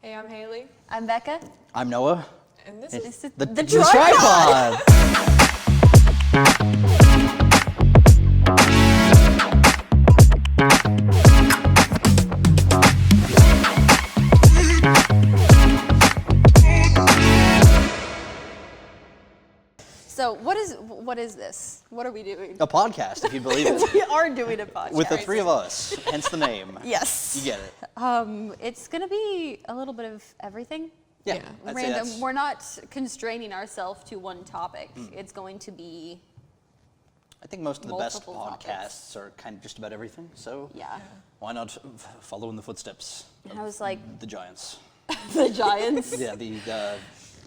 Hey, I'm Haley. I'm Becca. I'm Noah. And this This is is The tripod. tripod. So what is this? What are we doing? A podcast, if you believe it. We are doing a podcast. With the three of us, hence the name. Yes. You get it. It's gonna be a little bit of everything. Yeah. I'd say Random. that's- We're not constraining ourselves to one topic. It's going to be I think most of the best multiple podcasts are kind of just about everything, so yeah. why not follow in the footsteps And I was like, the Giants? the Giants. Yeah, the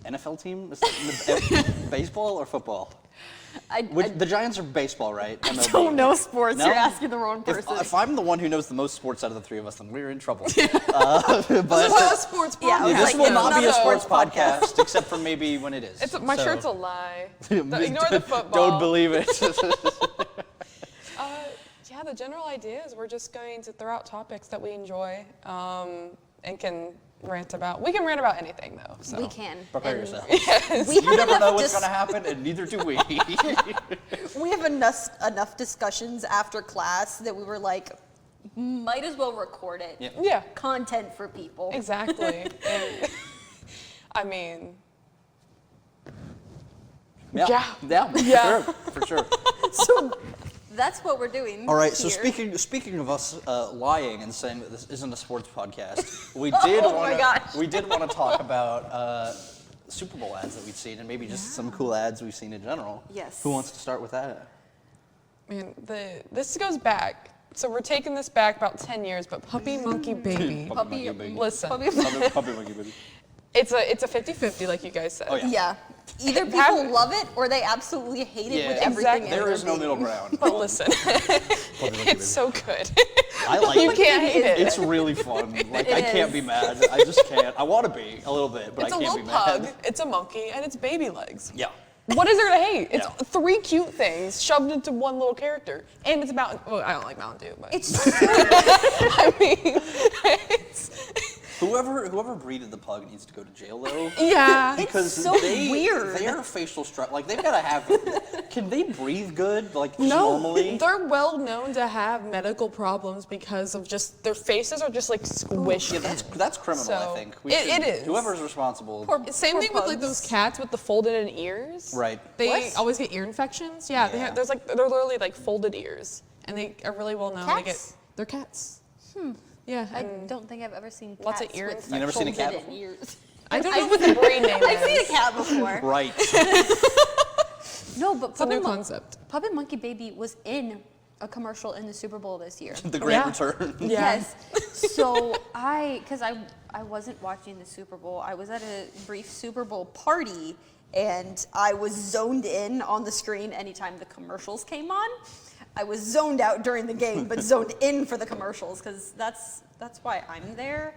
NFL team? Is it baseball or football? The Giants are baseball, right? I MLB. don't know sports. No? You're asking the wrong If, person. if I'm the one who knows the most sports out of the three of us, then we're in trouble. this is not a sports podcast. Yeah, I was This like, will it's not be a not a sports sports podcast, except for maybe when it is. My So- shirt's a lie. Ignore the football. Don't believe it. Yeah, the general idea is we're just going to throw out topics that we enjoy and can rant about. We can rant about anything, though. So. we can. Prepare And yourself. We You have never know enough what's going to happen, and neither do we. We have enough discussions after class that we were like, might as well record it. Yeah. Yeah, Content for people. exactly. And, I mean, Yeah, Yeah. for sure. So that's what we're doing. All right. So here. speaking of us lying and saying that this isn't a sports podcast, we Oh did my want gosh. we did want to talk about Super Bowl ads that we've seen, and maybe just some cool ads we've seen in general. Yes. Who wants to start with that? man, this goes back. So we're taking this back about 10 years, but Puppy Monkey Baby. Puppy, Monkey Baby. Listen, Puppy monkey baby. it's a 50-50, like you guys said. Oh yeah. Yeah. Either people Have- love it or they absolutely hate it Yeah, with exactly. everything. in There their is no being. middle ground. But listen, Puppy monkey baby. it's so good. I like You it. can't hate it. It's really fun. Like It I can't is. be mad. I just can't. I want to be a little bit, but It's I a can't little be pug, mad. it's a monkey, and it's baby legs. Yeah. What is there to hate? It's Yeah. 3 cute things shoved into one little character. And it's about, well, I don't like Mountain Dew, but It's I mean, it's, Whoever breeded the pug needs to go to jail though. yeah. Because so weird. Their facial structure, like they've got to have. Can they breathe good, like No, normally? they're well known to have medical problems because of just, their faces are just like squishy. Yeah, that's criminal. So, I think it is. Whoever's responsible. Same Poor thing with like those pugs. cats with the folded in ears. Right. They What? always get ear infections. Yeah, Yeah. they're literally like folded ears, and they are really well known. They Cats? they're cats. Yeah, I and don't think I've ever seen cats Lots of ear with You never seen a cat folded in before? ears. I don't know what the breed name is. I've seen a cat before. Right. No, but It's a new concept. Puppy Monkey Baby was in a commercial in the Super Bowl this year. The Grand Yeah. Return. Yeah. Yes. So because I wasn't watching the Super Bowl. I was at a brief Super Bowl party and I was zoned in on the screen anytime the commercials came on. I was zoned out during the game, but zoned in for the commercials because that's why I'm there.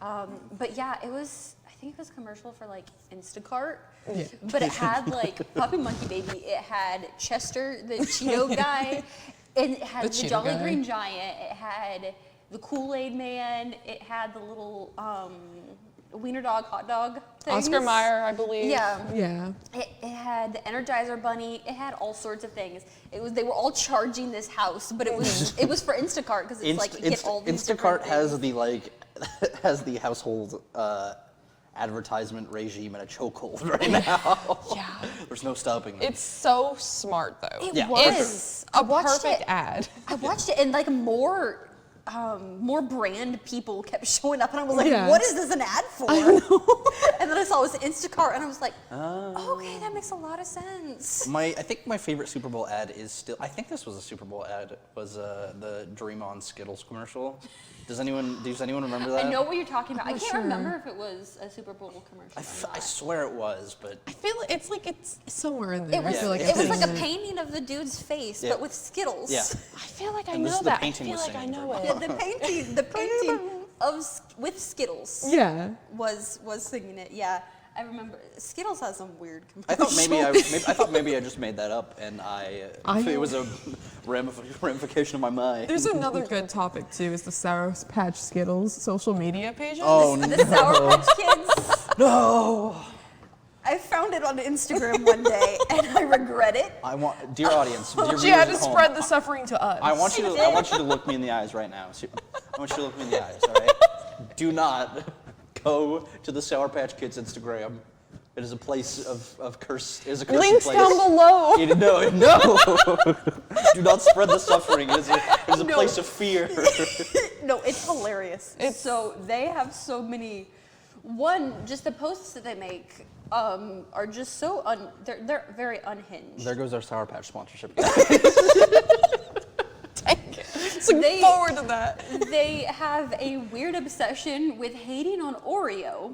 But yeah, I think it was a commercial for like Instacart. Yeah. But it had like Puppy Monkey Baby. It had Chester, the Cheeto guy, and it had The the Cheeto Jolly guy. Green Giant. It had the Kool-Aid Man. It had the little wiener dog, hot dog things. Oscar Mayer, I believe. Yeah. Yeah. It had the Energizer Bunny. It had all sorts of things. They were all charging this house, but it was for Instacart because it's like you get all these Instacart different has things. the like has the household advertisement regime in a chokehold right now. Yeah. There's no stopping them. It's so smart though. It Yeah. was. A I watched perfect it. ad. I watched it and like more brand people kept showing up and I was like, Yeah. what is this an ad for? I know. And then I saw it was Instacart and I was like, okay, that makes a lot of sense. I think my favorite Super Bowl ad is still. I think this was a Super Bowl ad. Was the Dream On Skittles commercial? Does anyone remember that? I know what you're talking about. I not can't sure. remember if it was a Super Bowl commercial. or I not. swear it was, but I feel like it's somewhere in there. It was, I feel like it was I've like seen a it. painting of the dude's face, Yeah. but with Skittles. yeah. I feel like I And this know is the that. I painting feel was like I singing know for it. Yeah, the painting with Skittles Yeah. was singing it. Yeah, I remember Skittles has some weird I thought commercials. I thought maybe I just made that up, and it was a ramification of my mind. There's another good topic too. Is the Sour Patch Skittles social media pages? Oh The Sour Patch Kids. no! I found it on Instagram one day, and I regret it. I want, dear audience, dear viewers She had to at home, spread the suffering to us. I want you to look me in the eyes right now. I want you to look me in the eyes. All right. Do not go to the Sour Patch Kids Instagram. It is a place of curse. It is a cursed Links place. down below. No. Do not spread the suffering. It is a No. place of fear. No, it's hilarious. So they have so many. One, just the posts that they make are just so they're very unhinged. There goes our Sour Patch sponsorship. Look They- forward to that. They have a weird obsession with hating on Oreo.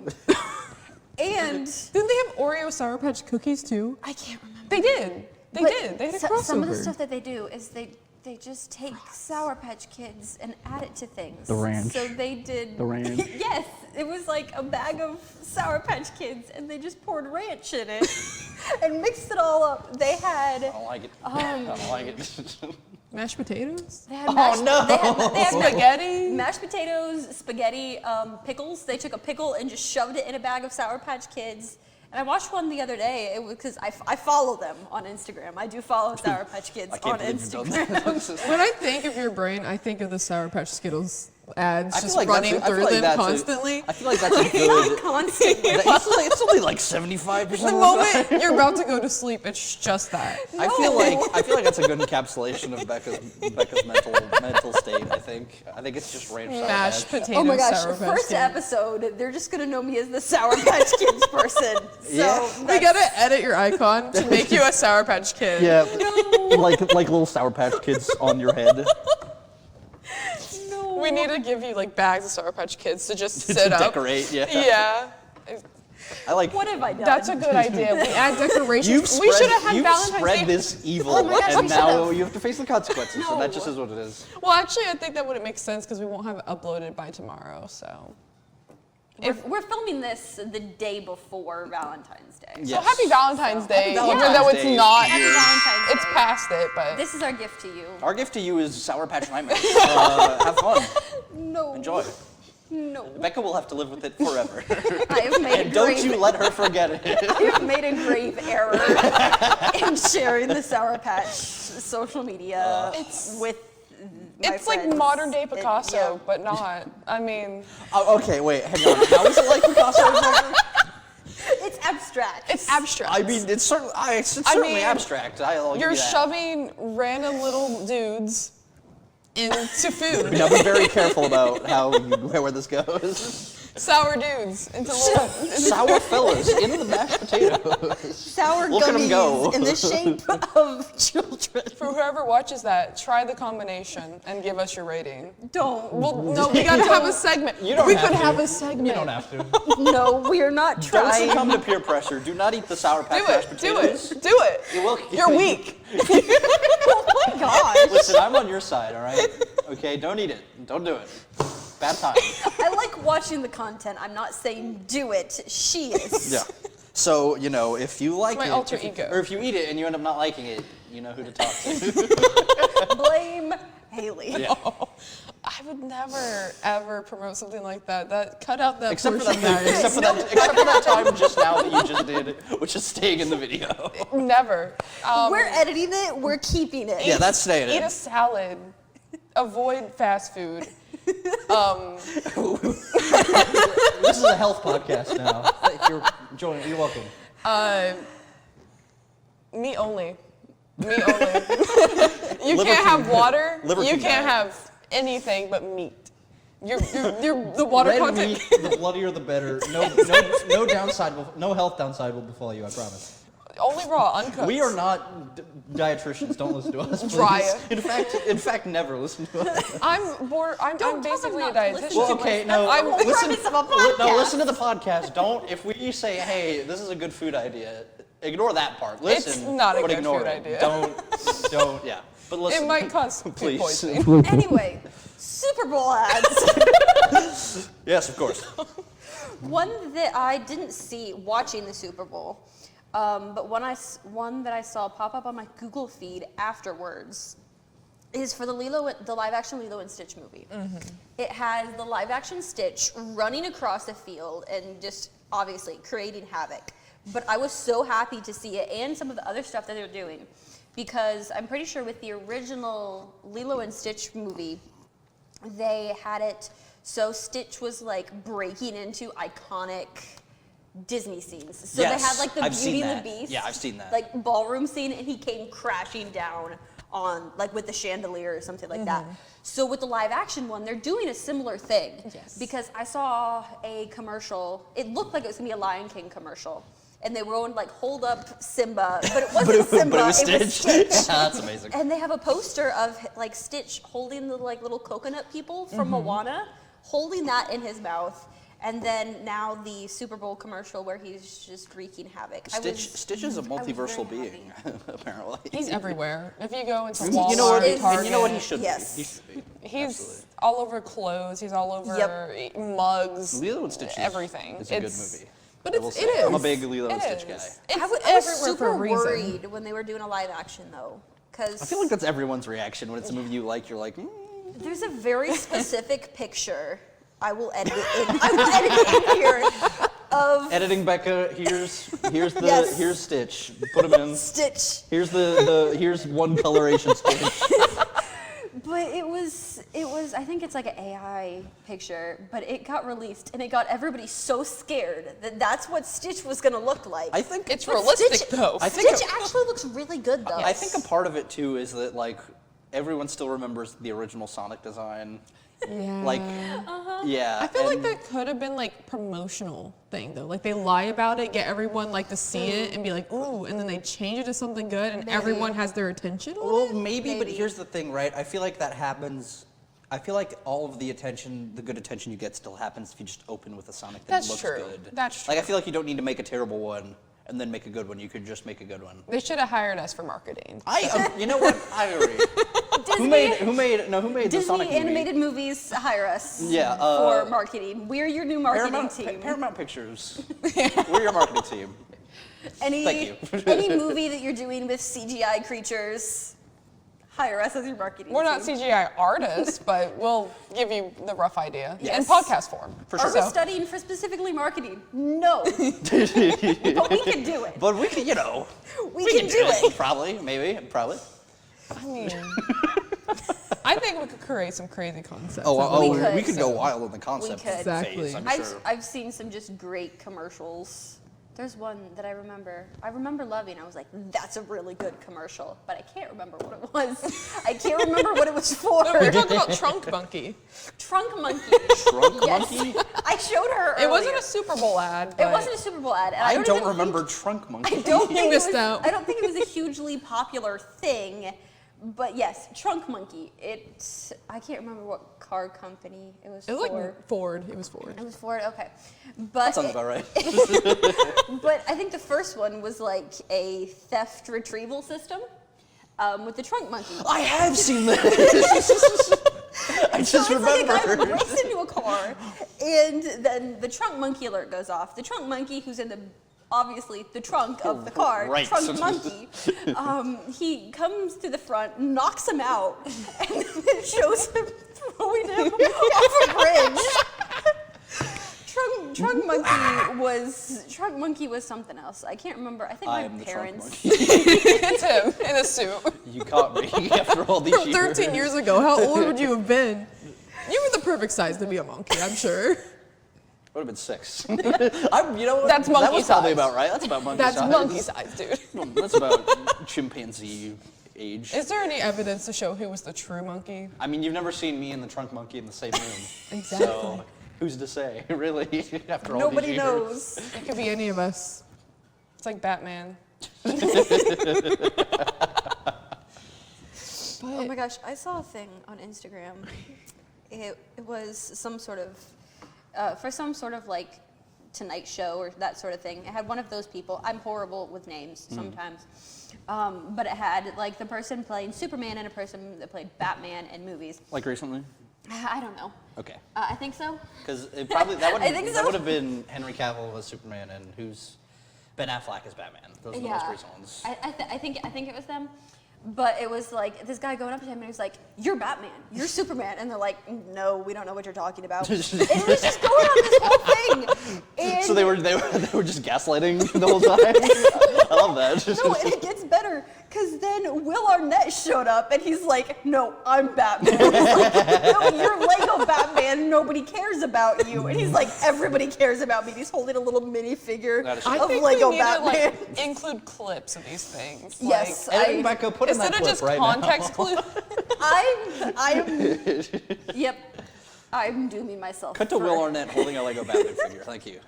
And Didn't they have Oreo Sour Patch cookies too? I can't remember. They did. They But did. They had a crossover. some of the stuff that they do is they just take Sour Patch Kids and add it to things. The ranch. So they did. The ranch. Yes, it was like a bag of Sour Patch Kids, and they just poured ranch in it and mixed it all up. They had. I don't like it. I don't like it. Mashed potatoes? They had mashed, no. They had Spaghetti? mashed potatoes, spaghetti, pickles. They took a pickle and just shoved it in a bag of Sour Patch Kids. And I watched one the other day. It was because I follow them on Instagram. I do follow Sour Patch Kids I can't on believe you've done Instagram. that. When I think of your brain, I think of the Sour Patch Skittles ads I feel just like running that's a- I feel through like them that's a- constantly. I feel like that's a good. Constantly. It's only like 75% The moment you're about to go to sleep, it's just that. I feel like that's a good encapsulation of Becca's mental state. I think it's just ranch Sour Mashed Patch. potatoes, Oh my gosh! Sour Patch First Kids. episode, they're just gonna know me as the Sour Patch Kids person. So Yeah. We gotta edit your icon to make you a Sour Patch Kid. Yeah, like little Sour Patch Kids on your head. We need to give you like bags of Sour Patch Kids to just To sit up. decorate, yeah. Yeah. I like. what have I done? That's a good idea. We add decorations. You've we should spread, have had you've Valentine's spread Day. this evil, Oh my gosh, and we now should've. you have to face the consequences. So No. that just is what it is. Well, actually, I think that wouldn't make sense because we won't have it uploaded by tomorrow. So. We're filming this the day before Valentine's Day. Yeah. So happy Valentine's Day. Even Valentine's though it's Day. not. Happy Valentine's It's Day. past it, but. This is our gift to you. Our gift to you is Sour Patch Nightmares. Have fun. No. Enjoy. No. Becca will have to live with it forever. I have made And a don't grave, you let her forget it. I have made a grave error in sharing the Sour Patch social media with my It's like friends. modern day It- Picasso, yeah. but not. I mean, Oh, okay, wait, hang on. How is it like Picasso? It's abstract. it's abstract. I mean, it's certainly mean, abstract. I'll give You're you that. shoving random little dudes into food. Now be very careful about where this goes. Sour dudes into little. Sour fellas in the mashed potatoes. Sour Look at 'em go. gummies in the shape of children. For whoever watches that, try the combination and give us your rating. Don't. Well, no, we gotta have a segment. You don't we have could to. have a segment. You don't have to. No, we are not Don't trying. succumb to peer pressure. Do not eat the Sour Patch Do mashed it. Do potatoes. it. Do it. You will- You're weak. Oh my gosh. Listen, I'm on your side, all right? Okay, don't eat it. Don't do it. Bad time. I like watching the content. I'm not saying do it. She is. Yeah. So, if you like my it, alter if you- ego. or if you eat it and you end up not liking it, you know who to talk to. Blame Haley. Yeah. I would never ever promote something like that. Cut out that Except for portion, that, guys. except for that time just now that you just did, which is staying in the video. Never. We're editing it. We're keeping it. Yeah, that's staying Eat in. a salad. Avoid fast food. This is a health podcast now. If you're joining, you're welcome. Meat only. Meat only. You Liver can't have King. water. Liver You King can't diet. have anything but meat. You're the water Red content. meat, the bloodier the better. No health downside will befall you. I promise. Only raw, uncooked. We are not dietitians. Don't listen to us. Please. Dry. In fact, never listen to us. I'm basically a not to dietitian. listen Well, okay, no. I'm- the listen. premise of a No, podcast. listen to the podcast. Don't. If we say, "Hey, this is a good food idea," ignore that part. Listen. It's not a but good ignore food it. idea. Don't. Yeah. But listen. It might cause food please. poisoning. Anyway, Super Bowl ads. Yes, of course. One that I didn't see watching the Super Bowl, but one that I saw pop up on my Google feed afterwards is for the live action Lilo and Stitch movie. Mm-hmm. It has the live action Stitch running across the field and just obviously creating havoc. But I was so happy to see it and some of the other stuff that they're doing, because I'm pretty sure with the original Lilo and Stitch movie, they had it so Stitch was like breaking into iconic Disney scenes. So Yes, they had like the I've seen Beauty and the that. Beast, Yeah, I've seen that. like ballroom scene, and he came crashing down on like with the chandelier or something like that. So with the live action one, they're doing a similar thing. Yes. Because I saw a commercial. It looked like it was gonna be a Lion King commercial. And they were going like hold up Simba, but it wasn't Simba, but it was Stitch. Stitch. That's amazing. And they have a poster of like Stitch holding the like little coconut people from Moana, holding that in his mouth. And then now the Super Bowl commercial where he's just wreaking havoc. Stitch is a multiversal very being, apparently. He's everywhere. If you go into You Walmart, know what? Target, And you know what he should Yes. be. He should be. he's Absolutely. all over clothes. He's all over mugs. Lilo and Stitch is, everything. is a good movie. But I will it say. I'm a is. big Lilo and It Stitch guy. is. I It's was everywhere super for a reason. worried when they were doing a live action though, because I feel like that's everyone's reaction when it's a movie you like. You're like, there's a very specific picture. I will edit it in. I will edit it in here of editing Becca. Here's the Yes. here's Stitch. Put him in. Stitch. Here's here's one coloration Stitch. But it was I think it's like an AI picture, but it got released and it got everybody so scared that that's what Stitch was gonna look like. I think It's But realistic Stitch, though. I think Stitch actually looks really good though. I think a part of it too is that like everyone still remembers the original Sonic design. Yeah. Like, yeah. I feel like and- that could have been like promotional thing though. Like they lie about it, get everyone like to see it and be like, ooh, and then they change it to something good and everyone has their attention on Well, it. maybe, but Maybe. here's the thing, right? I feel like that happens. I feel like all of the attention, the good attention you get, still happens if you just open with a Sonic that That's looks true. good. That's Like I true. feel like you don't need to make a terrible one and then make a good one. You could just make a good one. They should have hired us for marketing. you know what? I agree. Disney, who made the Disney Sonic movie? animated movies hire us Yeah, for marketing. We're your new marketing team. Paramount Pictures. We're your marketing team. Any Thank you. any movie that you're doing with CGI creatures, hire us as your marketing We're not team. CGI artists, but we'll give you the rough idea in Yes. podcast form. For Are sure. we studying for specifically marketing? No. But we can do it. But we can, We can do it. Probably, maybe, probably. I mean, I think we could create some crazy concepts. We we could. could go wild on the concept could. Exactly. phase, I'm I've, sure. I've seen some just great commercials. There's one that I remember loving. I was like, that's a really good commercial, but I can't remember what it was. I can't remember what it was for. No, we're talking about Trunk Monkey. Trunk Monkey. Trunk Yes. Monkey? I showed her It wasn't earlier. a Super Bowl ad. But It wasn't a Super Bowl ad. And I don't don't even remember think- Trunk Monkey. I don't think missed it was, out. I don't think it was a hugely popular thing, but yes, Trunk Monkey. I can't remember what car company it was It was for. like Ford. It was Ford. It was Ford. Okay, but Sounds about right. but I think the first one was like a theft retrieval system with the Trunk Monkey. I have seen this. I So just it's like a guy remembered. breaks into a car, and then the Trunk Monkey alert goes off. The Trunk Monkey, who's in obviously the trunk of the car, Right. Trunk Monkey, he comes to the front, knocks him out, and then it shows him throwing him off a bridge. Trunk Monkey was something else. I can't remember. I think I my am the Trunk parents. Monkey. It's him in a suit. You caught me after all these From 13 years ago. How old would you have been? You were the perfect size to be a monkey, I'm sure. Would have been 6. You know what? That's That monkey was probably size. about right. That's about monkey That's size. monkey size, dude. That's about chimpanzee age. Is there any evidence to show who was the true monkey? I mean, you've never seen me and the Trunk Monkey in the same room. Exactly. So, who's to say, really, after all Nobody these years? knows. It could be any of us. It's like Batman. Oh my gosh, I saw a thing on Instagram. It was some sort of, for some sort of like Tonight Show or that sort of thing. It had one of those people. I'm horrible with names sometimes. But it had like the person playing Superman and a person that played Batman in movies. Like recently? I don't know. Okay. I think so. Because probably that would I think so. that would have been Henry Cavill as Superman and who's Ben Affleck as Batman. Those are the most Yeah. recent ones. I think it was them. But it was like this guy going up to him and he was like, "You're Batman. You're Superman." And they're like, "No, we don't know what you're talking about." And it was just going on this whole thing. And So they were just gaslighting the whole time. I love that. no, and it gets better because then Will Arnett showed up and he's like, "No, I'm Batman." He's like, "No, you're Lego Batman. Nobody cares about you." And he's like, "Everybody cares about me." And he's holding a little minifigure That is I of think Lego we need Batman. to like include clips of these things. Yes, Like, Editing Becca, put in that instead of clip just right context now. clues. I'm yep. I'm dooming myself. Cut to for- Will Arnett holding a Lego Batman figure. Thank you.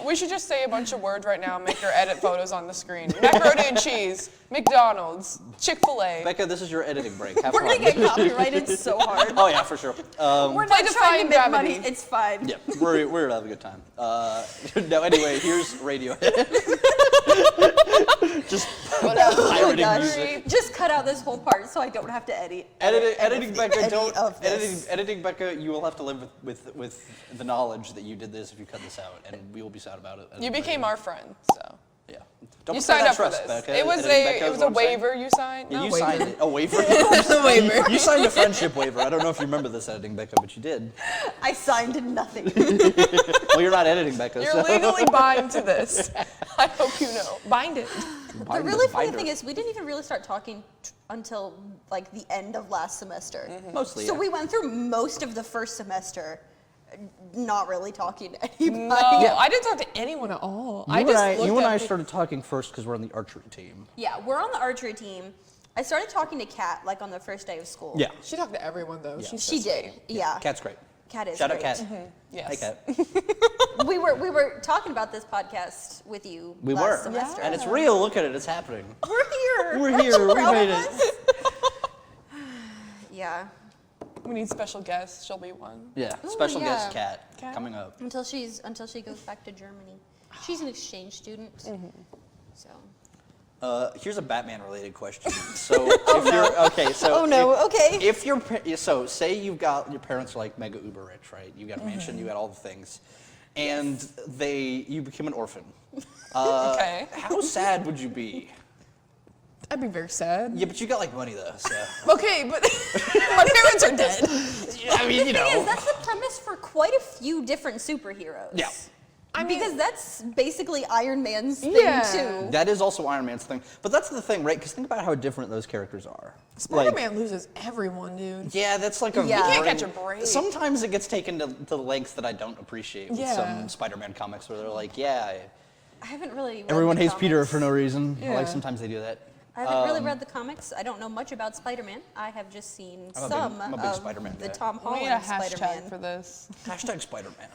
We should just say a bunch of words right now and make her edit photos on the screen. Macaroni and cheese, McDonald's, Chick-fil-A. Becca, this is your editing break. Have We're fun. gonna get copyrighted so hard. Oh yeah, for sure. We're Play not trying to Defying make money. Gravity. It's fine. Yeah, we're having a good time. No, anyway, here's Radiohead. Just pirating gosh. music. Just cut out this whole part so I don't have to edit. Editing Becca, any don't of this. editing Becca. You will have to live with the knowledge that you did this if you cut this out, and we will be sad about it. You became our friend, so. Yeah. Don't You betray signed that up for trust, this. Becca. It was Editing Becca a is what I'm saying. waiver you signed. Yeah, No, you waiver. signed it. A waiver. a waiver. You signed a friendship waiver. I don't know if you remember this, editing Becca, but you did. I signed nothing. Well, you're not editing Becca. You're so. legally bound to this. I hope you know. Bind it. The really funny thing is we didn't even really start talking until like the end of last semester. Mostly. So yeah. we went through most of the first semester not really talking to anybody. No, I didn't talk to anyone at all. I You just and I, looked you and at I the- started talking first because we're on the archery team. Yeah, we're on the archery team. I started talking to Kat like on the first day of school. Yeah. She talked to everyone though. Yeah. She's She so did. sweet. Yeah. Cat's great. Kat is Shout great. out Cat. Yes. Hey, Cat. We were talking about this podcast with you We last were. semester. And it's real. Look at it. It's happening. We're here. We're Aren't here. you We proud made of it. us? Yeah. We need special guests. She'll be one. Yeah. Ooh, Special yeah. guest Cat Cat? coming up. Until she goes back to Germany. She's an exchange student. So. Here's a Batman-related question. So, if you're okay, so Oh, no, if, okay. If you're so say you've got your parents are like mega uber rich, right? You got a mansion, you got all the things, and you become an orphan. Okay. How sad would you be? I'd be very sad. Yeah, but you got like money though, so. Okay, but my parents are dead. I mean, you The thing know. is, that's the premise for quite a few different superheroes. Yeah. I mean, Because that's basically Iron Man's thing Yeah. too. That is also Iron Man's thing, but that's the thing, right? Because think about how different those characters are. Spider-Man loses everyone, dude. Yeah, that's like a. Yeah. You can't catch a break. Sometimes it gets taken to the lengths that I don't appreciate with Yeah. some Spider-Man comics, where they're like, yeah, I haven't really. Read everyone the hates Peter comics. for no reason. Yeah. Like sometimes they do that. I haven't really read the comics. I don't know much about Spider-Man. I have just seen I'm a big of Spider-Man the guy. Tom We need a Holland hashtag Spider-Man. for this. Hashtag Spider-Man.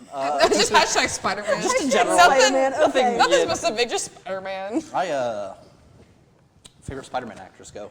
Just hashtag Spider-Man. Just in general. Nothing, Spider-Man, okay. nothing Yeah. specific, just Spider-Man. Favorite Spider-Man actress, go.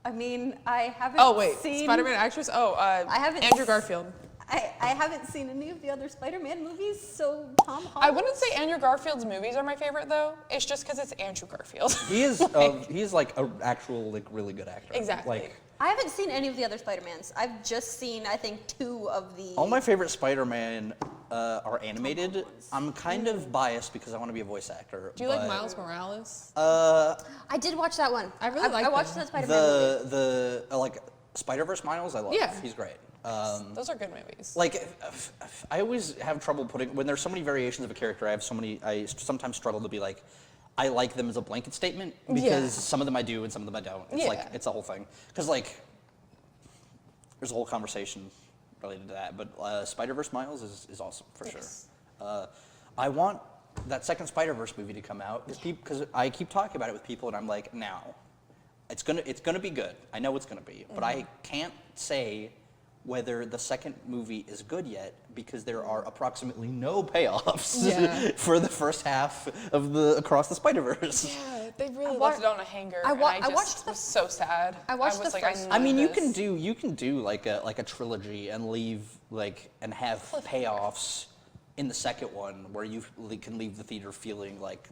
I mean, I haven't. Oh wait, seen, Spider-Man actress? Oh, I haven't Andrew s- Garfield. I haven't seen any of the other Spider-Man movies, so Tom Holland. I wouldn't say Andrew Garfield's movies are my favorite though. It's just because it's Andrew Garfield. He is. He's like an actual, like, really good actor. Exactly. Like, I haven't seen any of the other Spider-Mans. I've just seen, I think, 2 of the. all my favorite Spider-Man are animated. I'm kind of biased because I want to be a voice actor. Do you like but Miles Morales? I did watch that one. I really liked I watched them. that Spider-Man movie. The like Spider-Verse Miles, I love. Yeah. He's great. Those are good movies. Like, I always have trouble putting when there's so many variations of a character. I sometimes struggle to be like, I like them as a blanket statement because Yeah. some of them I do and some of them I don't. It's like Yeah. it's a whole thing. Because like, there's a whole conversation related to that. But Spider-Verse Miles is awesome for Yes. sure. I want that second Spider-Verse movie to come out because I keep talking about it with people and I'm like, now, it's gonna be good. I know it's gonna be, but I can't say whether the second movie is good yet because there are approximately no payoffs Yeah. for the first half of the Across the Spider-Verse. Yeah, they really wa- left it on a hanger. I and wa- I I just watched the- was so sad. I watched was the like, first I mean, you this. can do like a trilogy and leave like and have payoffs in the second one where you can leave the theater feeling like,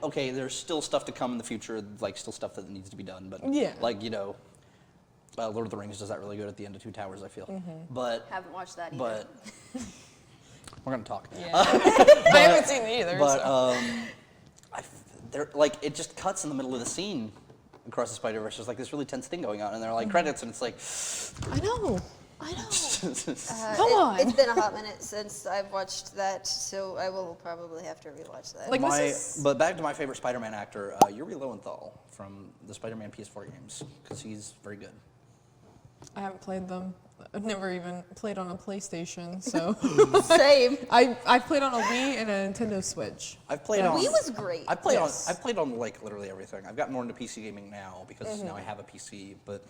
okay, there's still stuff to come in the future, like still stuff that needs to be done, but Yeah. like, you know, Lord of the Rings does that really good at the end of Two Towers, I feel. But Haven't watched that either. but we're gonna talk. Yeah. I haven't seen it either. But so. they're like it just cuts in the middle of the scene across the Spider-Verse. There's like this really tense thing going on, and they're like credits, and it's like, I know. Come on. It's been a hot minute since I've watched that, so I will probably have to rewatch that. Like, but back to my favorite Spider-Man actor, Yuri Lowenthal from the Spider-Man PS4 games, because he's very good. I haven't played them. I've never even played on a PlayStation, so Same. I've played on a Wii and a Nintendo Switch. I've played on. Wii was great. I played Yes. on. I played on like literally everything. I've gotten more into PC gaming now because now I have a PC. But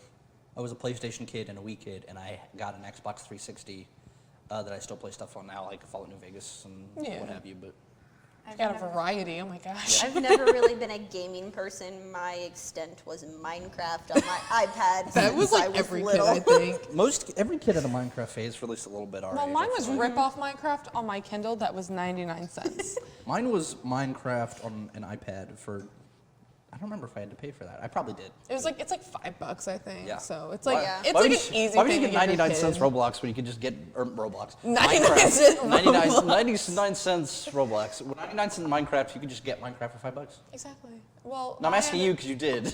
I was a PlayStation kid and a Wii kid, and I got an Xbox 360 that I still play stuff on now, like Fallout New Vegas and Yeah. what have you. But I've Got a never- variety. Oh my gosh. I've never really been a gaming person. My extent was Minecraft on my iPad. That was since I like every little. kid, I think. every kid in a Minecraft phase, released a little bit our Well, age, mine I was feel like. rip-off Minecraft on my Kindle. That was 99 cents. Mine was Minecraft on an iPad for. I don't remember if I had to pay for that. I probably did. It's like $5, I think. Yeah. So it's like Yeah. it's Why like would an you- easy Why would thing you to get give your 99 kid. cents Roblox when you could just get Roblox? 99 Minecraft. cents 99 cents Roblox. With 99 cents Minecraft, you could just get Minecraft for $5. Exactly. Well, No, I'm I asking you because you did.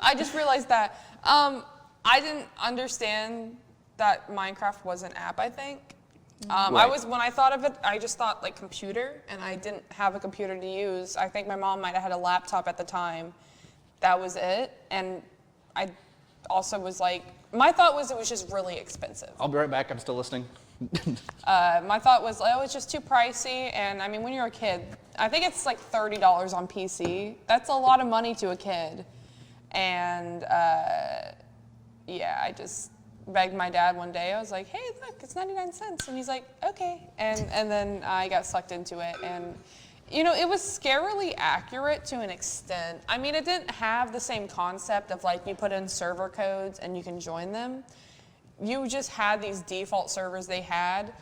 I just realized that I didn't understand that Minecraft was an app. I think I Right. was when I thought of it, I just thought like computer, and I didn't have a computer to use. I think my mom might have had a laptop at the time. That was it, and I also was like, my thought was it was just really expensive. I'll be right back. I'm still listening. My thought was, oh, it's just too pricey, and I mean, when you're a kid, I think it's like $30 on PC. That's a lot of money to a kid, and yeah, I just begged my dad one day. I was like, hey, look, it's 99 cents, and he's like, okay, and then I got sucked into it, and you know, it was scarily accurate to an extent. I mean, it didn't have the same concept of like you put in server codes and you can join them. You just had these default servers they had,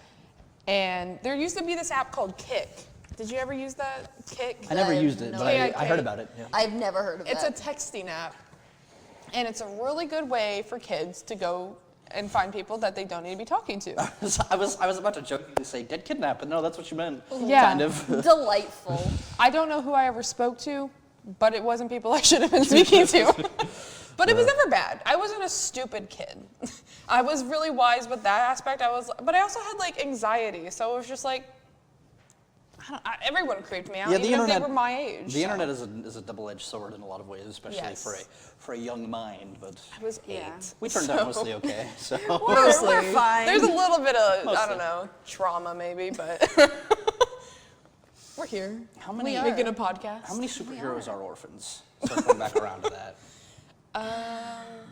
and there used to be this app called Kick. Did you ever use that, Kick? I never I have used it, no but idea. I heard about it. Yeah. I've never heard of It's that. a texting app, and it's a really good way for kids to go and find people that they don't need to be talking to. I was about to jokingly say dead kidnap, but no, that's what you meant. Yeah. Kind of. Delightful. I don't know who I ever spoke to, but it wasn't people I should have been speaking to. But it was never bad. I wasn't a stupid kid. I was really wise with that aspect. But I also had like anxiety, so it was just like, everyone creeped me out, Yeah, the even if internet. they were my age. The so. internet is a double-edged sword in a lot of ways, especially Yes. for a young mind. But I was 8. Yeah. we turned out mostly okay. So Mostly. We're fine. There's a little bit of, I Mostly. don't know, trauma maybe, but we're here. How many- We are. Making a podcast. how many superheroes are orphans? Circling back around to that.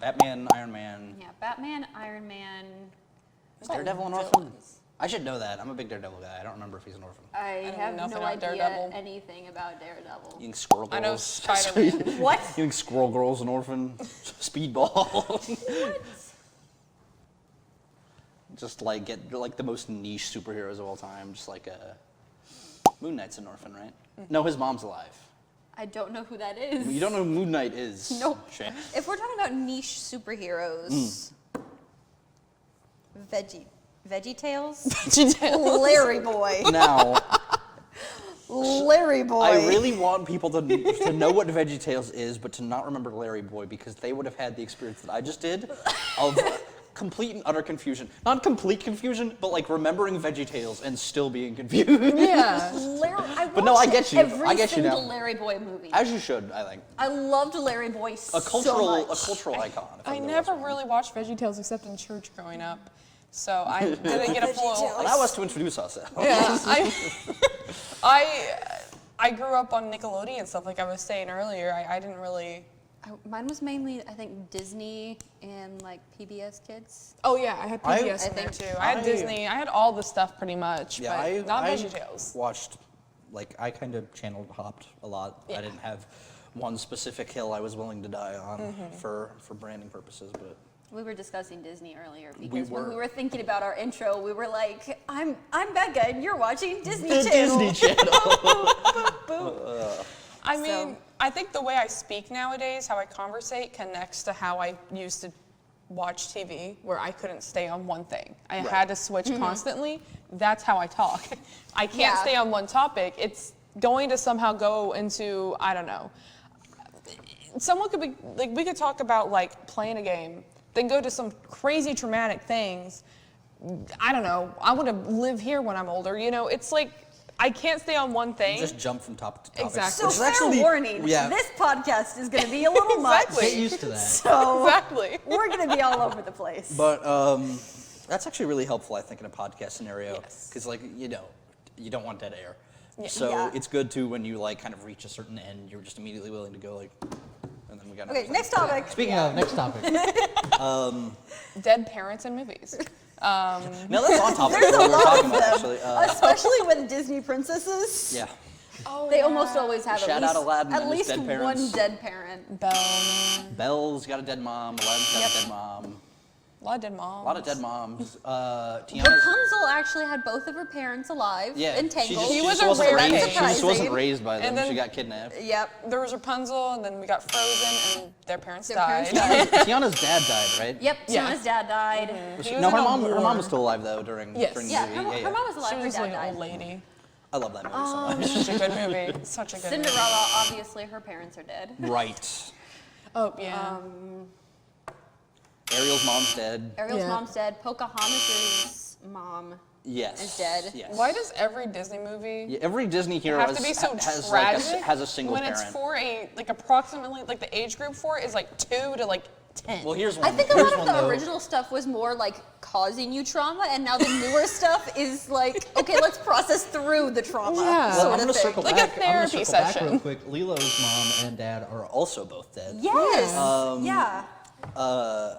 Batman, Iron Man, Yeah, Batman, Iron Man. is Daredevil an orphan? villains. I should know that. I'm a big Daredevil guy. I don't remember if he's an orphan. I know have nothing no about idea Daredevil. anything about Daredevil. You think Squirrel Girls? I know Spider-Man. What? You think Squirrel Girl's an orphan? Speedball. Just like get like the most niche superheroes of all time. Just like Moon Knight's an orphan, right? No, his mom's alive. I don't know who that is. You don't know who Moon Knight is. Nope. Shame. If we're talking about niche superheroes, Veggie Tales, Larry Boy, Now, Larry Boy. I really want people to know what VeggieTales is, but to not remember Larry Boy, because they would have had the experience that I just did of complete and utter confusion. Not complete confusion, but like remembering VeggieTales and still being confused. Yeah. But no, I get you. Every I get you single now. Larry Boy movie. As you should, I think. I loved Larry Boy so A cultural much. icon. if I there never was one. really watched VeggieTales except in church growing up, so I didn't get a full. Allow us to introduce ourselves. Yeah, I grew up on Nickelodeon and stuff like I was saying earlier. I didn't really. Mine was mainly, I think, Disney and like PBS Kids. Oh yeah, I had I PBS in there think too. I had I- Disney. I had all the stuff pretty much, Yeah, but not I VeggieTales. watched, like, I kind of channel hopped a lot. Yeah. I didn't have one specific hill I was willing to die on for branding purposes, but We were discussing Disney earlier because were. when we were thinking about our intro, we were like, I'm Becca and you're watching Disney Channel. Disney Channel. I mean, So- I think the way I speak nowadays, how I conversate, connects to how I used to watch TV, where I couldn't stay on one thing. I had to switch constantly. That's how I talk. I can't Yeah. stay on one topic. It's going to somehow go into, I don't know. Someone could be, like, we could talk about, like, playing a game, then go to some crazy traumatic things. I don't know. I want to live here when I'm older. You know, it's like, I can't stay on one thing. Just jump from topic to topic. Exactly. So Which is fair actually- warning, yeah. this podcast is going to be a little much. Exactly. Get used to that. So Exactly. we're going to be all over the place. But that's actually really helpful, I think, in a podcast scenario. Yes. Because, like, you know, you don't want dead air. Yeah. So Yeah. it's good to, when you, like, kind of reach a certain end, you're just immediately willing to go, like, and then we got Okay, next topic. Speaking of, next topic. Dead parents in movies. No, that's on topic. There's of a what we were lot talking of about, them, actually. especially with Disney princesses. Yeah. Oh, They almost always have Shout at out least, Aladdin at and his least dead one parents. dead parent. Belle. Belle's got a dead mom. Aladdin's got a dead mom. A lot of dead moms. A lot of dead moms. Tiana's. Rapunzel actually had both of her parents alive Yeah. in She Tangled. just, He she was just a wasn't rare raised. case. She just wasn't Surprising. raised by them. And then- She got kidnapped. Yep. There was Rapunzel, and then we got Frozen, and their parents Their died. parents died. Tiana's dad died, right? Yep. Yeah. Tiana's dad died. He was No, in her a mom. Her war. mom was still alive though during Yes. during the Yeah, movie. her mom was alive. She Her was dad like an died. old lady. I love that movie so much. Such a good movie. Such a good Cinderella, obviously, her parents are dead. Right. movie. Oh, yeah. Ariel's mom's dead. Ariel's Yeah. mom's dead. Pocahontas' mom. Yes. Is dead. Yes. Why does every Disney movie Yeah, every Disney hero have to be so has tragic like has a single when parent. it's for a, like, approximately, like, the age group for it is, like, 2 to, like, 10. Well, here's one. I think a here's lot of one, the though. original stuff was more like causing you trauma, and now the newer stuff is like, okay, let's process through the trauma. Yeah. Well, sort I'm of gonna thing. circle Like a back. I'm gonna therapy circle back session. real quick. Lilo's mom and dad are also both dead. Yes. Yeah. Yeah.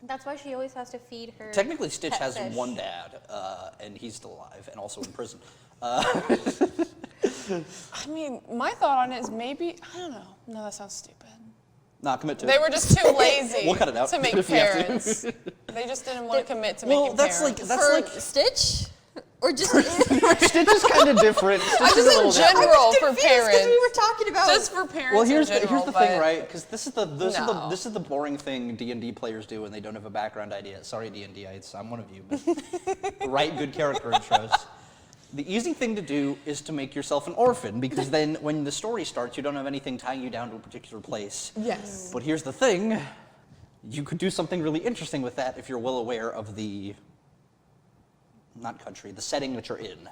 That's why she always has to feed her. Technically, Stitch pet has fish. one dad, and he's still alive and also in prison. I mean, my thought on it is maybe, I don't know. No, that sounds stupid. Nah, commit to They it. were just too lazy We'll cut it out to make if we have to. parents. They just didn't want to commit to Well, making that's parents. like- that's For like- Stitch, or just Stitch is kind of different. Stitch I is a just little in different. general for parents. we were talking about. Just for parents. Well, in here's general, the thing, but- right? Because this is the No. this is the boring thing D&D players do when they don't have a background idea. Sorry, D&Dites, I'm one of you. But write good character intros. The easy thing to do is to make yourself an orphan, because then when the story starts, you don't have anything tying you down to a particular place. Yes. But here's the thing: you could do something really interesting with that if you're well aware of the the setting that you're in,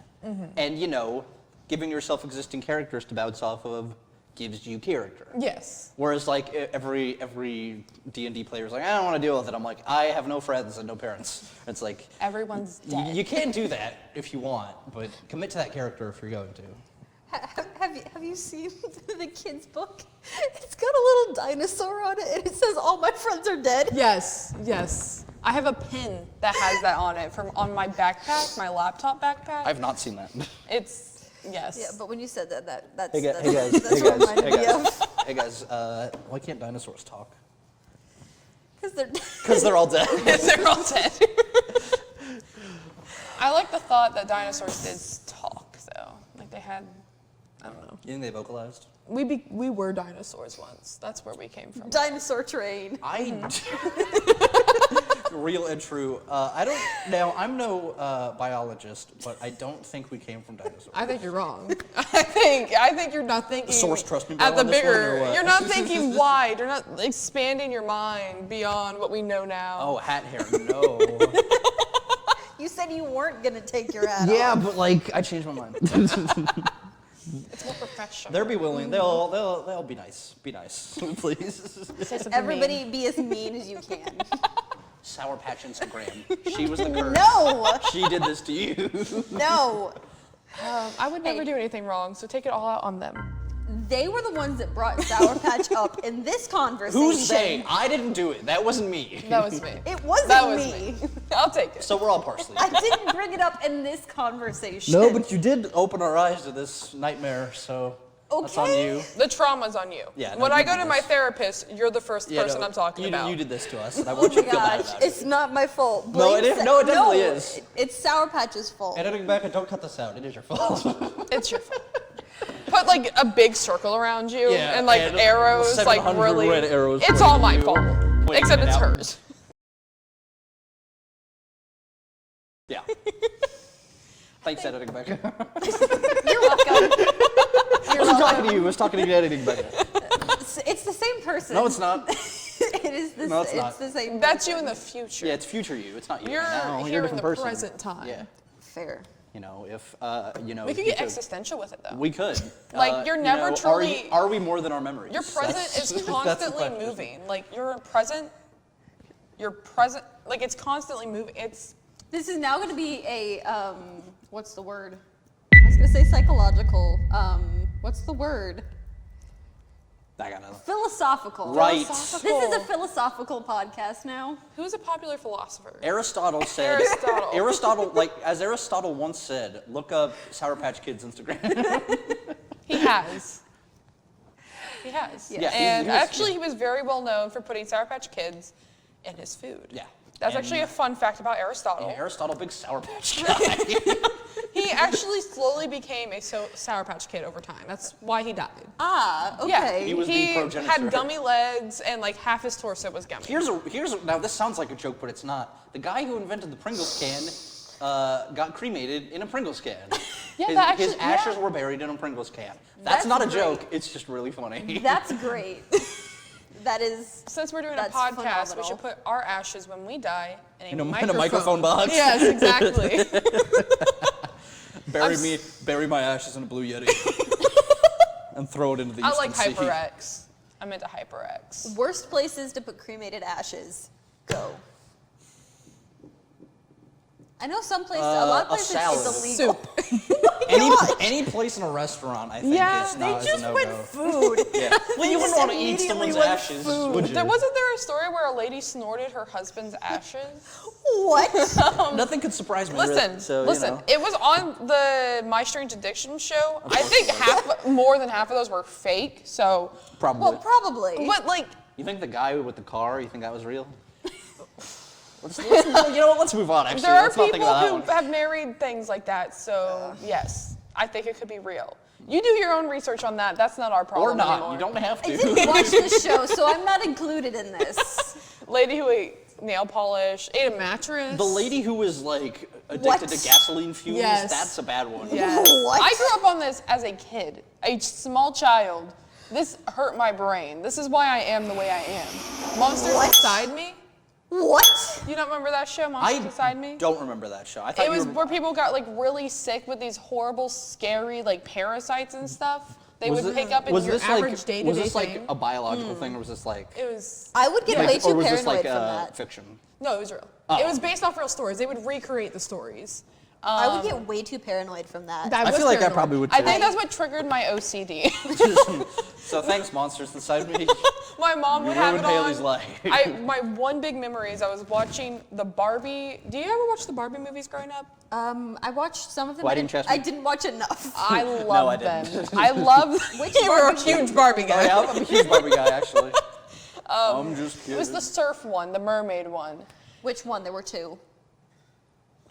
and you know, giving yourself existing characters to bounce off of gives you character. Yes. Whereas like every D&D player is like, I don't want to deal with it. I'm like, I have no friends and no parents. It's like Everyone's dead. you can do that if you want, but commit to that character if you're going to. Have you seen the kids' book? It's got a little dinosaur on it, and it says, "All my friends are dead." Yes, yes. I have a pin that has that on it from on my backpack, my laptop backpack. I've not seen that. It's yes. Yeah, but when you said that's Hey, that's, hey guys, that's hey what guys, reminded hey me guys, of. hey guys. Why can't dinosaurs talk? Because they're Because they're all dead. They're all dead. I like the thought that dinosaurs did talk, though. Like they had, I don't know. You think they vocalized? We were dinosaurs once. That's where we came from. dinosaur train. Real and true. I don't. Now I'm no biologist, but I don't think we came from dinosaurs. I think you're wrong. I think you're not thinking. Source, trust me, bro, At the on this one, or bigger. what? You're not thinking wide. You're not expanding your mind beyond what we know now. Oh, hat hair. No. You said you weren't gonna take your hat yeah, off. but like I changed my mind. It's more professional. They'll be willing. They'll be nice. Be nice, please. Say something Everybody mean. be as mean as you can. Sour Patch Instagram. She was the curse. No, She did this to you. no. I would never Hey. do anything wrong, so take it all out on them. They were the ones that brought Sour Patch up in this conversation. Who's saying I didn't do it? That wasn't me. That was me. It wasn't That was me. me. I'll take it. So we're all parsley. I didn't bring it up in this conversation. No, but you did open our eyes to this nightmare, so that's on Okay. you. The trauma's on you. Yeah, no, when you I go did to my this. therapist, you're the first person I'm talking about. You did this to us, and I Oh want you my to feel bad gosh, about it. it's not my fault. No, Blame it is- Sa- no, it definitely is. It's Sour Patch's fault. Editing back, and don't cut this out. It is your fault. It's your fault. put like a big circle around you Yeah, and like and arrows, like 700 really. red arrows It's all my pointing at you, fault, pointing except it it's out. hers. Yeah. Thanks, editing Becca. You're welcome. I wasn't talking to you. I was talking to you, editing Becca. It's the same person. No, it's not. It is the No, it's it's not. the same. That's you person. in the future. Yeah, it's future you. It's not you. You're now. here You're a in different the person. present time. Yeah. Fair. You know, if you know, We if could you get existential with it though. We could. Like, you're you never know, truly- Are we more than our memories? Your present That's- is that's the constantly question. moving. Like your present, like it's constantly moving. It's This is now going to be a what's the word? I was going to say psychological. What's the word? I got nothing. Philosophical. Right. This is a philosophical podcast now. who's a popular philosopher? Aristotle said. Aristotle. Aristotle, like as Aristotle once said, look up Sour Patch Kids Instagram. He has. He has. Yeah, And he was- actually, he was very well known for putting Sour Patch Kids in his food. Yeah. That's And- actually a fun fact about Aristotle. Yeah, Aristotle, big Sour Patch guy. He actually slowly became a Sour Patch Kid over time. That's why he died. Ah, okay. Yeah, He was the progenitor. had gummy legs and like half his torso was gummy. Now this sounds like a joke, but it's not. The guy who invented the Pringles can got cremated in a Pringles can. Yeah, his, that actually- his ashes yeah. were buried in a Pringles can. That's not a great. joke. It's just really funny. That's great. That is. Since we're doing a That's podcast, we phenomenal. should put our ashes when we die In a microphone box. Yes, exactly. bury my ashes in a blue Yeti, and throw it into the I Eastern like Sea. HyperX. I'm into HyperX. Worst places to put cremated ashes. Go. I know some places, a lot of a places salad. it's illegal. Any place in a restaurant, I think, Yeah, is They not is a just no-go. put food. Yeah. Well, you wouldn't want to eat immediately someone's went ashes, food. would you? Wasn't there a story where a lady snorted her husband's ashes? What? Nothing could surprise me. Listen, really. So, listen. You know. It was on the My Strange Addiction show. I think more than half of those were fake. So, Probably. Well, probably. but like, You think the guy with the car? You think that was real? let's you know what? Let's move on. Actually, there are let's not think people about that who one. have married things like that. So, yes, I think it could be real. You do your own research on that. That's not our problem Or not. anymore. You don't have I to. didn't watch this show, so I'm not included in this. Lady who ate nail polish, ate a mattress. The lady who was like addicted What? to gasoline fumes. Yes. That's a bad one. Yes. What? I grew up on this as a kid, a small child. This hurt my brain. This is why I am the way I am. Monsters What? Inside Me? What? You don't remember that show, Monsters Inside Me? don't remember that show. I thought It was you were, where people got like really sick with these horrible, scary like parasites and stuff. They would pick up in was your this average like, day-to-day Was this like thing. a biological thing, or was this like? It was I would get like- way or too was paranoid this like from that. fiction? no, it was real. Oh. It was based off real stories. They would recreate the stories. I would get way too paranoid from that. I feel like I probably would I too. think that's what triggered my OCD. So thanks, Monsters Inside Me. My mom would You have it ruined Haley's on. life. My one big memory is I was watching the Barbie. Do you ever watch the Barbie movies growing up? I watched some of them. Why I didn't you ask I me? didn't watch enough. I I love them. didn't. I love. Which you were a Barbie? huge Barbie Oh, guy. yeah, I'm a huge Barbie guy, actually. I'm just It kidding. was the surf one, the mermaid one. Which one? There were two.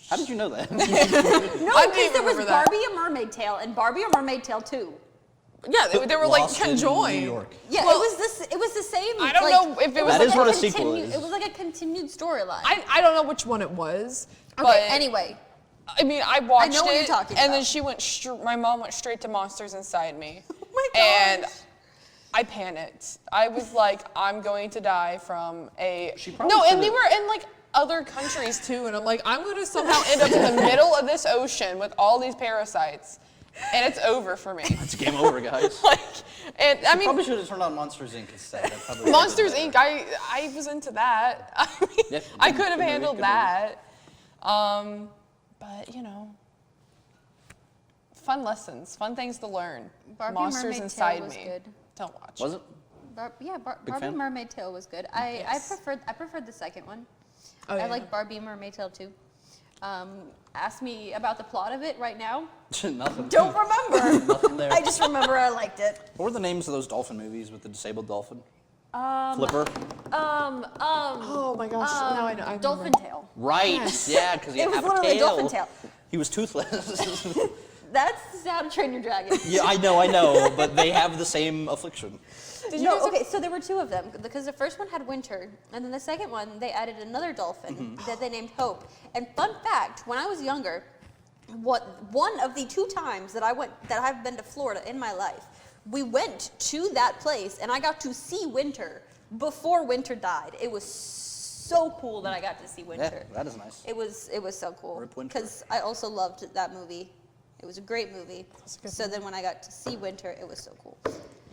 How did you know that? No, I because didn't there was remember that. Barbie a Mermaid Tale and Barbie a Mermaid Tale 2. Yeah, they were like Lost in conjoined. New York. Yeah, Well, it was this. It was the same. I don't like, know if it was That like is a what a sequel is. It was like a continued storyline. I don't know which one it was. Okay. But Anyway, I mean, I watched know what it, you're talking and then about. she went. My mom went straight to Monsters Inside Me. Oh my And gosh. I panicked. I was like, I'm going to die from a. She probably No, and should've- they were in like other countries too, and I'm like, I'm going to somehow end up in the middle of this ocean with all these parasites, and it's over for me. It's game over, guys. Like, and I mean, Probably should have turned on Monsters Inc. instead. That probably Monsters would've been Inc. I was into that. I mean, Yeah, I good- could have good movie, handled good that. But you know, fun lessons, fun things to learn. Barbie Monsters Mermaid Tale Inside was Me. good. Don't watch. Was it? Barbie fan? Mermaid Tale was good. I Yes. preferred the second one. Oh, yeah. I like Barbie Mermaid Tale too. Ask me about the plot of it right now. Nothing. Don't remember. Nothing there. I just remember I liked it. What were the names of those dolphin movies with the disabled dolphin? Flipper. Oh my gosh! now I know. I Dolphin remember. Tale. Right. Yes. Yeah, because he It was had a literally tail. Dolphin Tale. He was toothless. That's How to Train Your Dragon. Yeah, I know, but they have the same affliction. Did you No, guys okay, so there were two of them because the first one had Winter, and then the second one they added another dolphin Mm-hmm. that they named Hope. And fun fact, when I was younger, one of the 2 times that I've been to Florida in my life, we went to that place and I got to see Winter before Winter died. It was so cool that I got to see Yeah, Winter. that is nice. It was so cool Rip Winter. because I also loved that movie. It was a great movie. That's a good So then when I got to see Winter, it was so cool.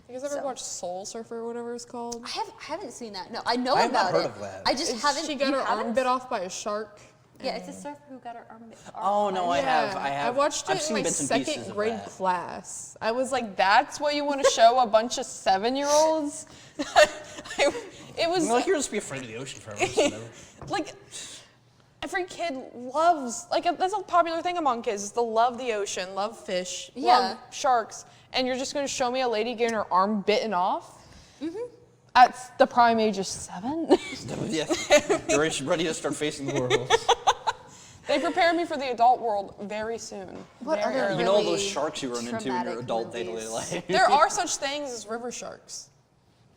You guys ever So- watch Soul Surfer or whatever it's called? I haven't seen that. No, I know I have not about heard it. of that. I just haven't. She got you her arm haven't? bit off by a shark. Yeah, it's a surfer who got her arm bit off. Oh no, I have. I watched I've it in seen my bits and pieces second of grade that. class. I was like, that's what you want to show a bunch of 7-year-olds? It was Well, like you're just be afraid of the ocean forever. like every kid loves, like that's a popular thing among kids, is to love the ocean, love fish, Yeah. love sharks, and you're just going to show me a lady getting her arm bitten off? At the prime age of 7? Yeah, you're ready to start facing the world. They prepared me for the adult world very soon. What very other early. You know all those Really sharks you run into in traumatic your adult movies. day-to-day life. There are such things as river sharks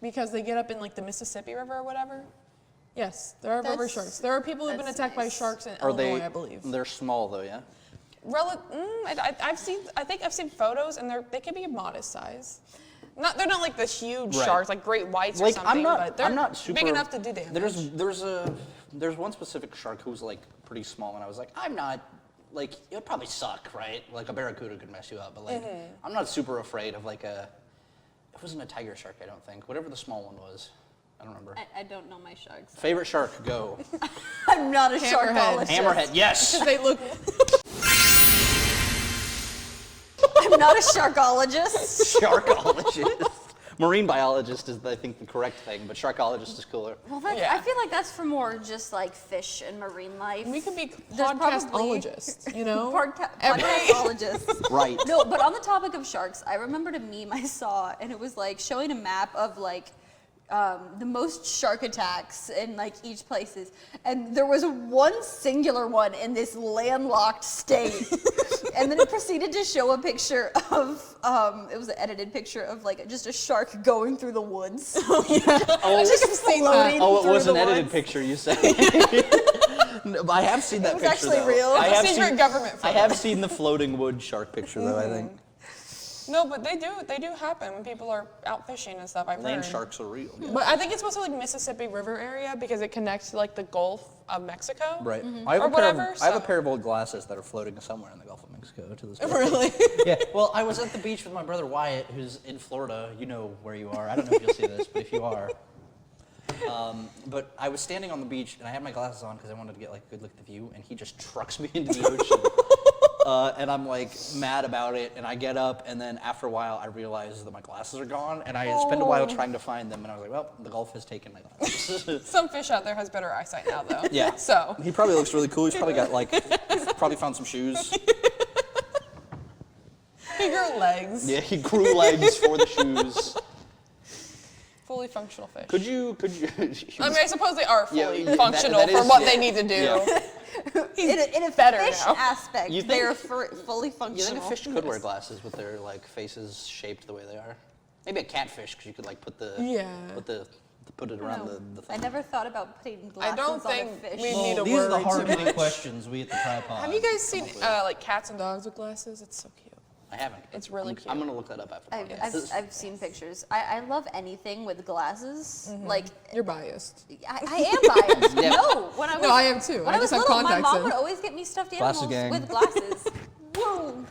because they get up in like the Mississippi River or whatever. Yes, there are river That's- sharks. There are people who've been that's attacked by nice. sharks in Are Illinois, they? I believe. They're small though, yeah. I think I've seen photos and they can be modest size. They're not like the huge Right. sharks like great whites or Like something, but they're I'm not super. big enough to do damage. There's one specific shark who's like pretty small, and I was like, I'm not like it would probably suck, right? Like a barracuda could mess you up, but like I'm not super afraid of like a. It wasn't a tiger shark, I don't think. Whatever the small one was, I don't remember. I don't know my sharks. Favorite shark, go. I'm not a Hammerhead. sharkologist. Hammerhead, yes. They look. I'm not a sharkologist. Sharkologist. Marine biologist is, I think, the correct thing, but sharkologist is cooler. Well, that's, Yeah. I feel like that's for more just like fish and marine life. We could be There's probably- podcastologists, you know? Podcastologists. Right. No, but on the topic of sharks, I remembered a meme I saw, and it was like showing a map of like the most shark attacks in like each places, and there was one singular one in this landlocked state, and then it proceeded to show a picture of it was an edited picture of like just a shark going through the woods. Oh, Just seen that. floating oh, it through was the an edited woods. picture, you say? No, but I have seen that was picture. actually though. real. I have Secret seen, government I photo. have seen the floating wood shark picture, though. I think No, but they do happen when people are out fishing and stuff. I've land heard. sharks are real. But I think it's mostly like Mississippi River area because it connects to like the Gulf of Mexico. Right. Mm-hmm. I have Or a pair of, whatever, I have a so- pair of old glasses that are floating somewhere in the Gulf of Mexico to this day. Really? Yeah. Well, I was at the beach with my brother Wyatt, who's in Florida. You know where you are. I don't know if you'll see this, but if you are, But I was standing on the beach and I had my glasses on because I wanted to get like a good look at the view, and he just trucks me into the ocean. And I'm like mad about it, and I get up, and then after a while I realize that my glasses are gone, and I spend a while trying to find them, and I was like, well, the Gulf has taken my glasses. Some fish out there has better eyesight now, though. Yeah. So He probably looks really cool. He's probably got like, probably found some shoes. bigger legs, Yeah, he grew legs for the shoes. fully functional fish. Could you? I mean, I suppose they are Yeah, fully that- functional that for is- what yeah. they need to do. Yeah. In a better fish now. aspect, You they think- are fully You functional. think a fish could wear glasses with their like faces shaped the way they are? Maybe a catfish, because you could like put the put it around the I thing. never thought about putting glasses don't on think a fish. we well, need a these are the word to hard-hitting questions we at the tripod. Have you guys seen like cats and dogs with glasses? It's so cute. I haven't. It's really I'm, cute. I'm gonna look that up after. the I've, podcast. I've seen pictures. I love anything with glasses. Like You're biased. I am biased. Yeah. No, when I was No, I am too. When I I was just have little, my contacts mom in. would always get me stuffed Glasses animals gang. with glasses. Woo.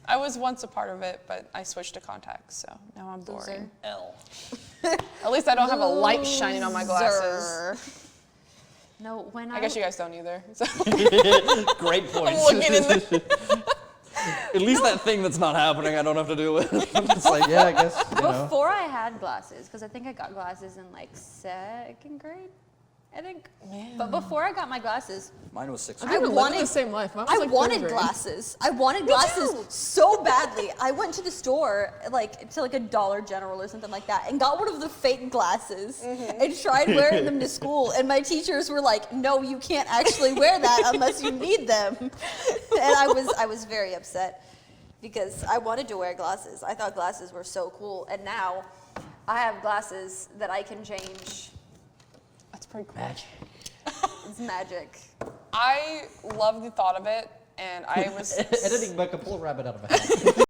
I was once a part of it, but I switched to contacts, so now I'm boring. L. At least I don't have a light shining on my glasses. Loser. No, when I guess you guys don't either. So Great I'm point. looking in the. At least that thing that's not happening, I don't have to deal with. It's like, yeah, I guess. You know. Before I had glasses, because I think I got glasses in like 2nd grade, I think. But before I got my glasses, Mine was 6. I think we're living wanted- the same life. Mine was I like wanted third grade. glasses. I wanted glasses so badly. I went to the store, like to like a Dollar General or something like that, and got one of the fake glasses and tried wearing them to school. And my teachers were like, "No, you can't actually wear that unless you need them." And I was very upset. because I wanted to wear glasses. I thought glasses were so cool, and now I have glasses that I can change. That's pretty cool. It's magic. I love the thought of it, and I was Editing Becca, pull a rabbit out of a hat.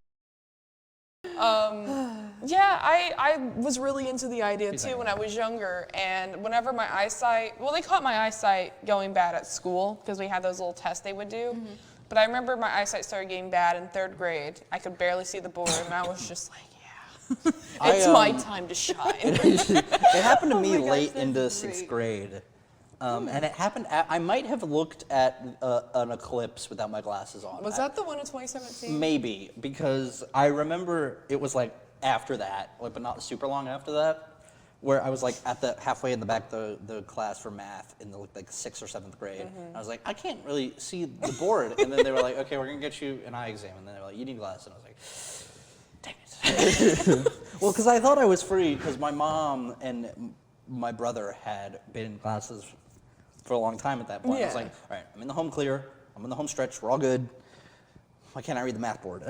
yeah, I was really into the idea too when I was younger, and whenever my eyesight, well, they caught my eyesight going bad at school because we had those little tests they would do. But I remember my eyesight started getting bad in 3rd grade. I could barely see the board, and I was just like, yeah, it's my time to shine. It happened to me my gosh, late that's into great. 6th grade. And it happened, I might have looked at an eclipse without my glasses on. Was that the one in 2017? Maybe, because I remember it was like after that, like, but not super long after that, where I was like at the halfway in the back of the class for math in the like 6th or 7th grade. I was like, I can't really see the board. And then they were like, okay, we're gonna get you an eye exam. And then they were like, you need glasses. And I was like, dang it. Well, because I thought I was free, because my mom and my brother had been in classes for a long time at that point. I was Yeah. like, all right, I'm in the home clear. I'm in the home stretch. We're all good. Why can't I read the math board?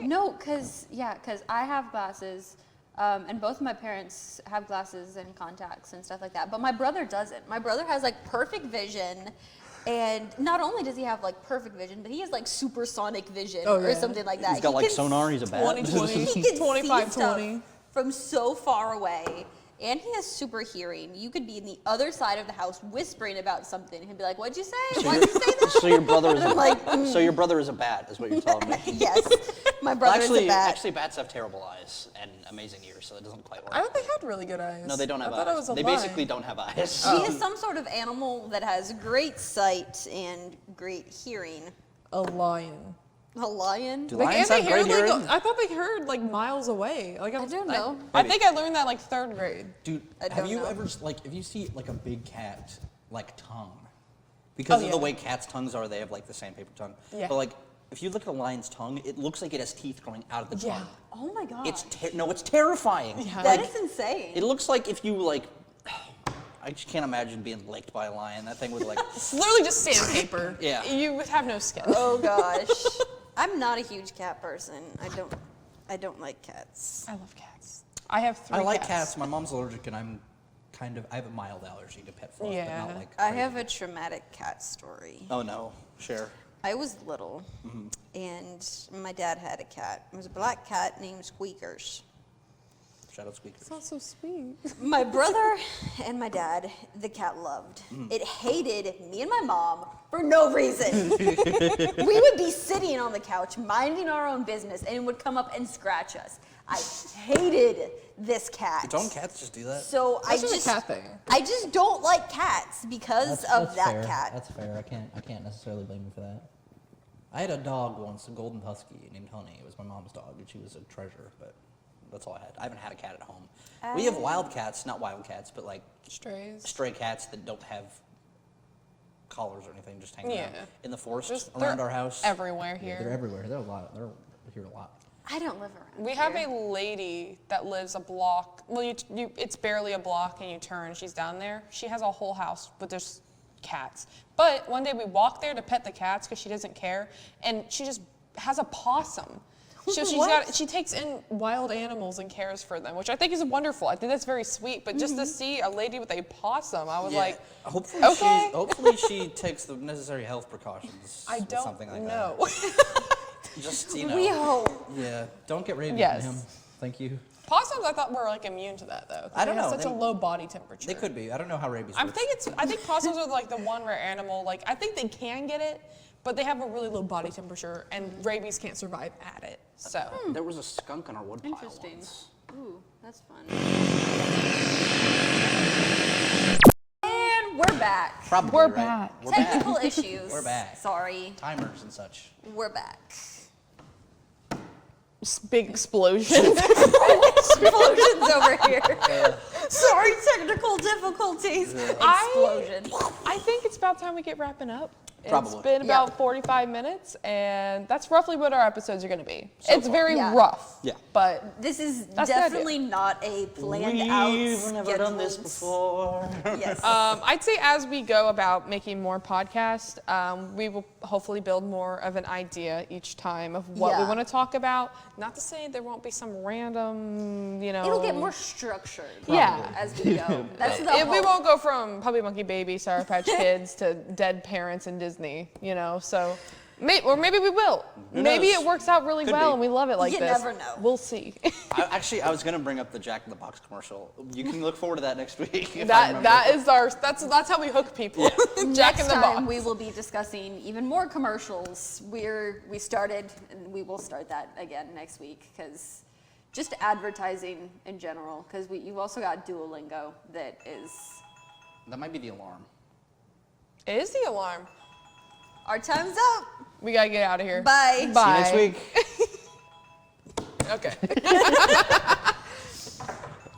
No, cause I have glasses, and both of my parents have glasses and contacts and stuff like that. But my brother doesn't. My brother has like perfect vision, and not only does he have like perfect vision, but he has like supersonic vision Oh, or yeah. something like that. He's got He like can sonar. He's a bat. 2020. He can see 25, stuff 20. from so far away. And he has super hearing. You could be in the other side of the house whispering about something. He'd be like, "What'd you say? Why'd you say that?" So your brother is I'm like, so your brother is a bat, is what you're telling me. yes, my brother is a bat. Actually, bats have terrible eyes and amazing ears, so it doesn't quite work. I thought they had really good eyes. No, they don't have I thought eyes. it was a They lie. basically don't have eyes. He is some sort of animal that has great sight and great hearing. A lion. A lion? Do Like, lions and have they great heard, like, hearing? I thought they heard like miles away. Like I don't know. I think I learned that like 3rd grade. Dude, I have don't you know. ever, like, if you see, like, a big cat, like, tongue? Because Oh, Because of the yeah. way cats' tongues are, they have like the sandpaper tongue. Yeah. But like, if you look at a lion's tongue, it looks like it has teeth growing out of the Yeah. tongue. Oh my god. It's terrifying. Yeah. That Like, is insane. it looks like if you like. I just can't imagine being licked by a lion. That thing would like. It's literally just sandpaper. Yeah. You would have no skin. Oh gosh. I'm not a huge cat person. I don't like cats. I love cats. I have 3 I like cats. cats. My mom's allergic, and I have a mild allergy to pet frost, Yeah. but not like. I crazy. have a traumatic cat story. Oh no, share. I was little, and my dad had a cat. It was a black cat named Squeakers. Shout out Squeakers. It's not so sweet. My brother and my dad, the cat loved. It hated me and my mom for no reason. We would be sitting on the couch, minding our own business, and it would come up and scratch us. I hated this cat. Don't cats just do that? So That's just a cat thing. I just don't like cats because of that fair. cat. That's fair. I can't necessarily blame you for that. I had a dog once, a golden husky named Honey. It was my mom's dog, and she was a treasure, but that's all I had. I haven't had a cat at home. We have wild cats, not wild cats, but like Strays. stray cats that don't have collars or anything, just hanging out Yeah. in the forest Just- around they're our house. Everywhere Yeah, here. they're everywhere. They're a lot. They're here a lot. I don't live around We have here. a lady that lives a block. Well, it's barely a block, and you turn. She's down there. She has a whole house with just cats. But one day we walked there to pet the cats because she doesn't care, and she just has a possum. So What? she takes in wild animals and cares for them, which I think is wonderful. I think that's very sweet. But just to see a lady with a possum, I was Yeah. like, hopefully okay. hopefully she takes the necessary health precautions. I with don't something like know. that. Just you know. We hope. Yeah. Don't get rabies Yes. from him. Thank you. Possums, I thought were like immune to that though. 'cause I don't they have know. Such a They- low body temperature. They could be. I don't know how rabies works. I think possums are like the one rare animal. Like I think they can get it, but they have a really low body temperature, and rabies can't survive at it. So There was a skunk in our woodpile Interesting. once. Ooh, that's fun. And we're back. Probably. We're right? back. We're Technical back. issues. We're back. Sorry. Timers and such. We're back. big explosion. Explosions over here. Sorry, technical difficulties. I Explosion. think it's about time we get wrapping up. It's Probably. been Yeah. about 45 minutes, and that's roughly what our episodes are going to be. So it's far. very Yeah. rough. Yeah. But This is That's the idea. definitely not a planned out. We've never done this scheduled- before. Yes. I'd say as we go about making more podcasts, we will hopefully build more of an idea each time of what we Yeah. want to talk about. Not to say there won't be some random, It'll get more structured. Yeah. As we go. That's the we hope. won't go from Puppy Monkey Baby, Sour Patch Kids to dead parents in Disney, so or maybe we will. Who Maybe knows? it works out really Could well be. and we love it like You this. never know. We'll see. I was gonna bring up the Jack in the Box commercial. You can look forward to that next week. if I that remember. that is that's how we hook people. Jack Next in the time Box. we will be discussing even more commercials. We started, and we will start that again next week because just advertising in general. Because you've also got Duolingo that is. That might be the alarm. It is the alarm. Our time's up. We gotta get out of here. Bye. Bye. See you next week. Okay.